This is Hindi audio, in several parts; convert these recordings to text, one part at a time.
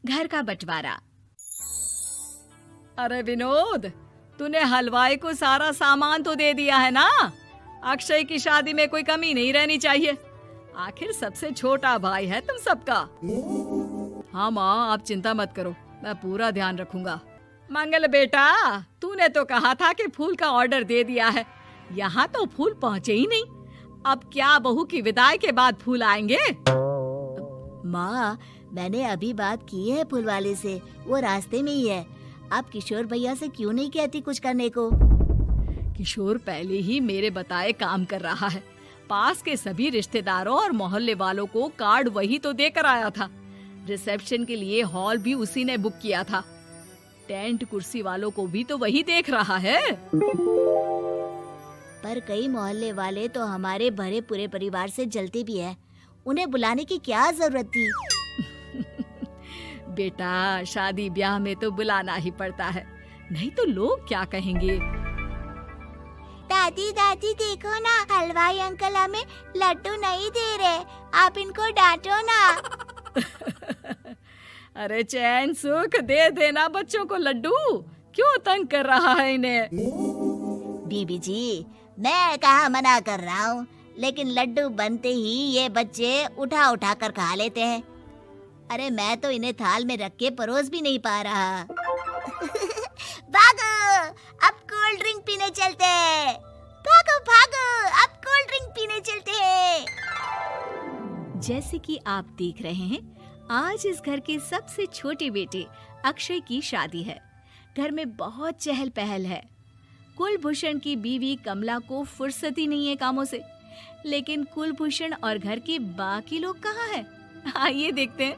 घर का बंटवारा। अरे विनोद, तूने हलवाई को सारा सामान तो दे दिया है ना? अक्षय की शादी में कोई कमी नहीं रहनी चाहिए। आखिर सबसे छोटा भाई है तुम सबका। हाँ माँ, आप चिंता मत करो, मैं पूरा ध्यान रखूंगा। मंगल बेटा, तूने तो कहा था कि फूल का ऑर्डर दे दिया है, यहाँ तो फूल पहुँचे ही नहीं। अब क्या बहू की विदाई के बाद फूल आएंगे? माँ, मैंने अभी बात की है फूल वाले से, वो रास्ते में ही है। आप किशोर भैया से क्यों नहीं कहती कुछ करने को? किशोर पहले ही मेरे बताए काम कर रहा है। पास के सभी रिश्तेदारों और मोहल्ले वालों को कार्ड वही तो देकर आया था। रिसेप्शन के लिए हॉल भी उसी ने बुक किया था। टेंट कुर्सी वालों को भी तो वही देख रहा है। पर कई मोहल्ले वाले तो हमारे भरे पूरे परिवार से जलते भी हैं। उन्हें बुलाने की क्या जरूरत थी? बेटा, शादी ब्याह में तो बुलाना ही पड़ता है, नहीं तो लोग क्या कहेंगे। दादी दादी देखो ना, हलवाई अंकल हमें लड्डू नहीं दे रहे, आप इनको डांटो ना। अरे चैन सुख दे देना बच्चों को लड्डू, क्यों तंग कर रहा है इन्हें? बीबी जी, मैं कहाँ मना कर रहा हूँ, लेकिन लड्डू बनते ही ये बच्चे उठा उठा कर खा लेते हैं। अरे मैं तो इन्हें थाल में रख के परोस भी नहीं पा रहा। भागो, अब कोल्ड ड्रिंक पीने चलते हैं। भागो भागो, अब कोल्ड ड्रिंक पीने चलते हैं। जैसे कि आप देख रहे हैं, आज इस घर के सबसे छोटे बेटे अक्षय की शादी है। घर में बहुत चहल पहल है। कुलभूषण की बीवी कमला को फुर्सत ही नहीं है कामों से, लेकिन कुलभूषण और घर के बाकी लोग कहाँ हैं? आइए देखते हैं।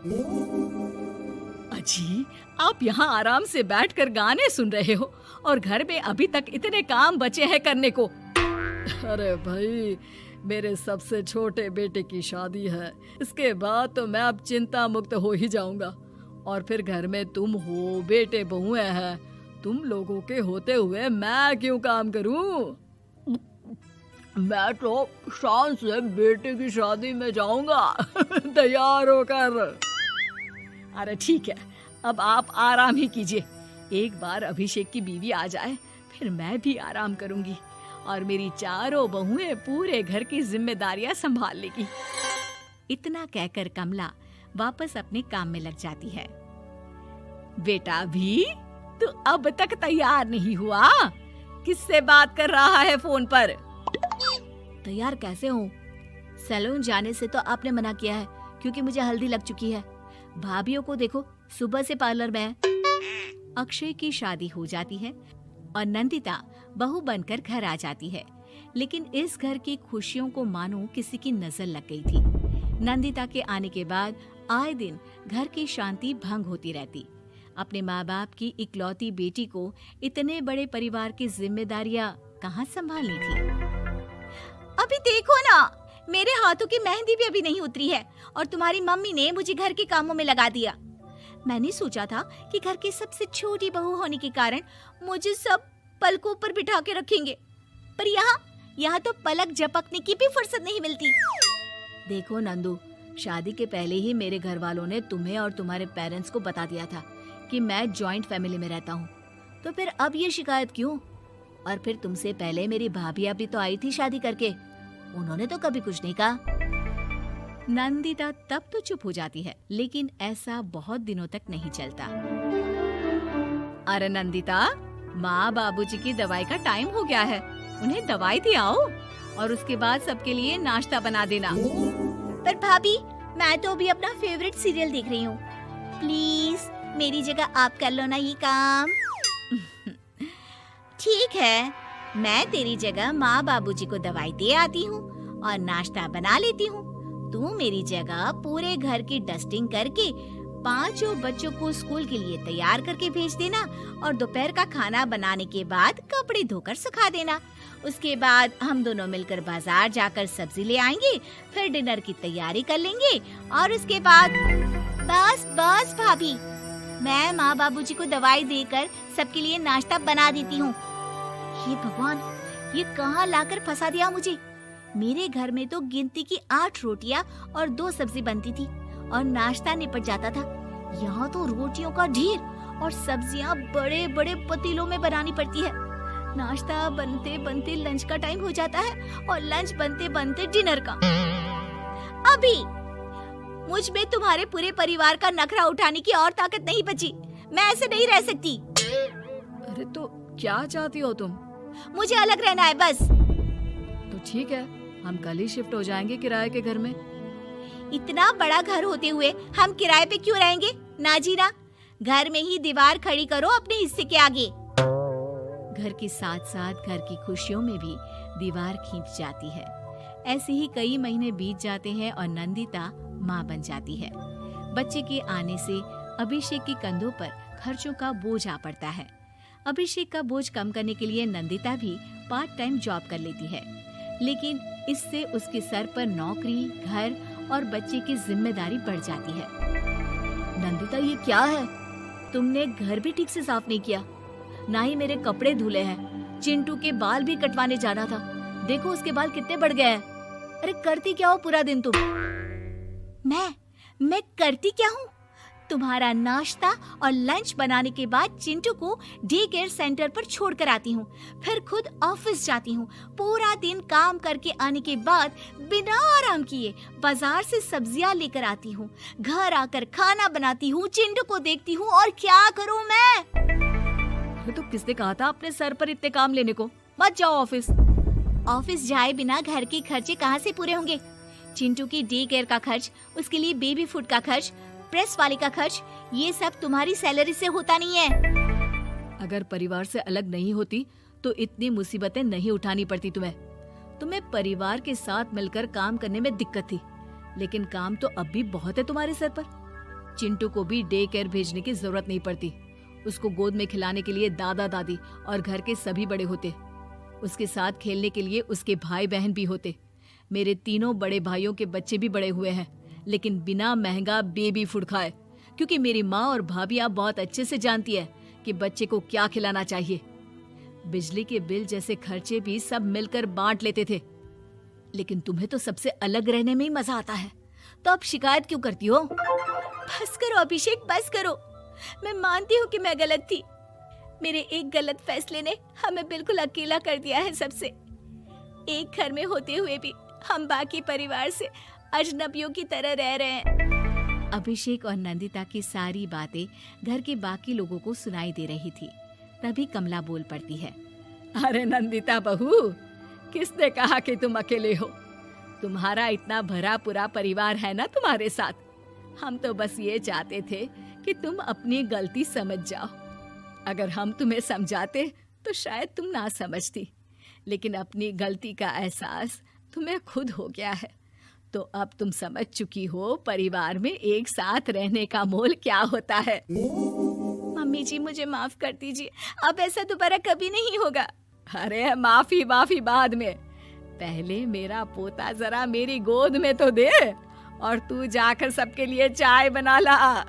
अजी, आप यहाँ आराम से बैठकर गाने सुन रहे हो और घर में अभी तक इतने काम बचे हैं करने को। अरे भाई, मेरे सबसे छोटे बेटे की शादी है, इसके बाद तो मैं अब चिंता मुक्त हो ही जाऊंगा। और फिर घर में तुम हो, बेटे बहुएं हैं, तुम लोगों के होते हुए मैं क्यों काम करूं? मैं तो शान से बेटे की शादी में जाऊंगा तैयार होकर। अरे ठीक है, अब आप आराम ही कीजिए। एक बार अभिषेक की बीवी आ जाए, फिर मैं भी आराम करूंगी और मेरी चारों बहुएं पूरे घर की जिम्मेदारियां संभाल लेगी। इतना कहकर कमला वापस अपने काम में लग जाती है। बेटा भी, तू अब तक तैयार नहीं हुआ? किससे बात कर रहा है फोन पर? तैयार कैसे हूँ? सैलून जाने से तो आपने मना किया है, क्योंकि मुझे हल्दी लग चुकी है। भाभीयों को देखो, सुबह से पार्लर में है। अक्षय की शादी हो जाती है और नंदिता बहू बनकर घर आ जाती है, लेकिन इस घर की खुशियों को मानो किसी की नजर लग गई थी। नंदिता के आने के बाद आए दिन घर की शांति भंग होती रहती। अपने माँ बाप की इकलौती बेटी को इतने बड़े परिवार की जिम्मेदारियां कहाँ संभालनी थी। अभी देखो ना, मेरे हाथों की मेहंदी भी अभी नहीं उतरी है और तुम्हारी मम्मी ने मुझे घर के कामों में लगा दिया। मैंने सोचा था कि घर की सबसे छोटी बहू होने के कारण मुझे सब पलकों पर बिठा के रखेंगे, पर यहाँ तो पलक झपकने की भी फुर्सत नहीं मिलती। देखो नंदू, शादी के पहले ही मेरे घर वालों ने तुम्हें और तुम्हारे पेरेंट्स को बता दिया था कि मैं जॉइंट फैमिली में रहता हूँ, तो फिर अब ये शिकायत क्यों? और फिर तुमसे पहले मेरी भाभियाँ भी तो आई थी शादी करके, उन्होंने तो कभी कुछ नहीं कहा। नंदिता तब तो चुप हो जाती है, लेकिन ऐसा बहुत दिनों तक नहीं चलता। अरे नंदिता, माँ बाबूजी की दवाई का टाइम हो गया है, उन्हें दवाई दिलाओ और उसके बाद सबके लिए नाश्ता बना देना। पर भाभी, मैं तो अभी अपना फेवरेट सीरियल देख रही हूँ। प्लीज मेरी जगह आप कर लो ना ये काम। ठीक है, मैं तेरी जगह माँ बाबूजी को दवाई दे आती हूँ और नाश्ता बना लेती हूँ। तू मेरी जगह पूरे घर की डस्टिंग करके 5 बच्चों को स्कूल के लिए तैयार करके भेज देना और दोपहर का खाना बनाने के बाद कपड़े धोकर सुखा देना। उसके बाद हम दोनों मिलकर बाजार जाकर सब्जी ले आएंगे, फिर डिनर की तैयारी कर लेंगे और उसके बाद बस भाभी, मैं माँ बाबूजी को दवाई देकर सबके लिए नाश्ता बना देती हूँ। हे भगवान, ये कहाँ लाकर फंसा दिया मुझे। मेरे घर में तो गिनती की 8 रोटियां और 2 सब्जी बनती थी और नाश्ता निपट जाता था, यहाँ तो रोटियों का ढेर और सब्जियाँ बड़े बड़े पतीलों में बनानी पड़ती है। नाश्ता बनते बनते लंच का टाइम हो जाता है और लंच बनते बनते डिनर का। अभी मुझ में तुम्हारे पूरे परिवार का नखरा उठाने की और ताकत नहीं बची। मैं ऐसे नहीं रह सकती। अरे तो क्या चाहती हो तुम? मुझे अलग रहना है बस। तो ठीक है, हम कल ही शिफ्ट हो जाएंगे किराए के घर में। इतना बड़ा घर होते हुए हम किराए पे क्यों रहेंगे? ना जी ना, घर में ही दीवार खड़ी करो अपने हिस्से के आगे। घर के साथ साथ घर की खुशियों में भी दीवार खींच जाती है। ऐसे ही कई महीने बीत जाते हैं और नंदिता माँ बन जाती है। बच्चे के आने से अभिषेक के कंधों पर खर्चों का बोझ आ पड़ता है। अभिषेक का बोझ कम करने के लिए नंदिता भी पार्ट टाइम जॉब कर लेती है, लेकिन इससे उसके सर पर नौकरी, घर और बच्चे की जिम्मेदारी बढ़ जाती है। नंदिता, ये क्या है? तुमने घर भी ठीक से साफ नहीं किया, ना ही मेरे कपड़े धुले हैं। चिंटू के बाल भी कटवाने जाना था, देखो उसके बाल कितने बढ़ गए हैं। अरे करती क्या हो पूरा दिन तुम? मैं करती क्या हूँ? तुम्हारा नाश्ता और लंच बनाने के बाद चिंटू को डे केयर सेंटर पर छोड़ कर आती हूँ, फिर खुद ऑफिस जाती हूँ। पूरा दिन काम करके आने के बाद बिना आराम किए बाजार से सब्जियाँ लेकर आती हूँ, घर आकर खाना बनाती हूँ, चिंटू को देखती हूँ और क्या करूँ मैं? तो किसने कहा था अपने सर पर इतने काम लेने को? मत जाओ ऑफिस। ऑफिस जाए बिना घर के खर्चे कहाँ से पूरे होंगे? चिंटू की डे केयर का खर्च, उसके लिए बेबी फूड का खर्च, प्रेस वाले का खर्च, ये सब तुम्हारी सैलरी से होता नहीं है। अगर परिवार से अलग नहीं होती तो इतनी मुसीबतें नहीं उठानी पड़ती तुम्हें परिवार के साथ मिलकर काम करने में दिक्कत थी, लेकिन काम तो अब भी बहुत है तुम्हारे सर पर। चिंटू को भी डे केयर भेजने की जरूरत नहीं पड़ती। उसको गोद में खिलाने के लिए दादा दादी और घर के सभी बड़े होते। उसके साथ खेलने के लिए उसके भाई बहन भी होते। मेरे तीनों बड़े भाइयों के बच्चे भी बड़े हुए हैं, लेकिन बिना महंगा बेबी फूड खाए, क्योंकि मेरी माँ और भाभियाँ बहुत अच्छे से जानती है कि बच्चे को क्या खिलाना चाहिए। बिजली के बिल जैसे खर्चे भी सब मिलकर बांट लेते थे। लेकिन तुम्हें तो सबसे अलग रहने में ही मजा आता है, तो अब शिकायत क्यों करती हो? बस करो अभिषेक, बस करो। मैं मानती हूँ कि मैं गलत थी। मेरे एक गलत फैसले ने हमें बिल्कुल अकेला कर दिया है सबसे। एक घर में होते हुए भी हम बाकी परिवार से अजनबियों की तरह रह रहे हैं। अभिषेक और नंदिता की सारी बातें घर के बाकी लोगों को सुनाई दे रही थी। तभी कमला बोल पड़ती है। अरे नंदिता बहू, किसने कहा कि तुम अकेले हो? तुम्हारा इतना भरा पूरा परिवार है ना तुम्हारे साथ। हम तो बस ये चाहते थे कि तुम अपनी गलती समझ जाओ। अगर हम तुम्हें समझाते तो शायद तुम ना समझती, लेकिन अपनी गलती का एहसास तुम्हें खुद हो गया है। तो अब तुम समझ चुकी हो परिवार में एक साथ रहने का मोल क्या होता है। मम्मी जी, मुझे माफ कर दीजिए, अब ऐसा दोबारा कभी नहीं होगा। अरे माफी बाद में, पहले मेरा पोता जरा मेरी गोद में तो दे, और तू जाकर सबके लिए चाय बना ला।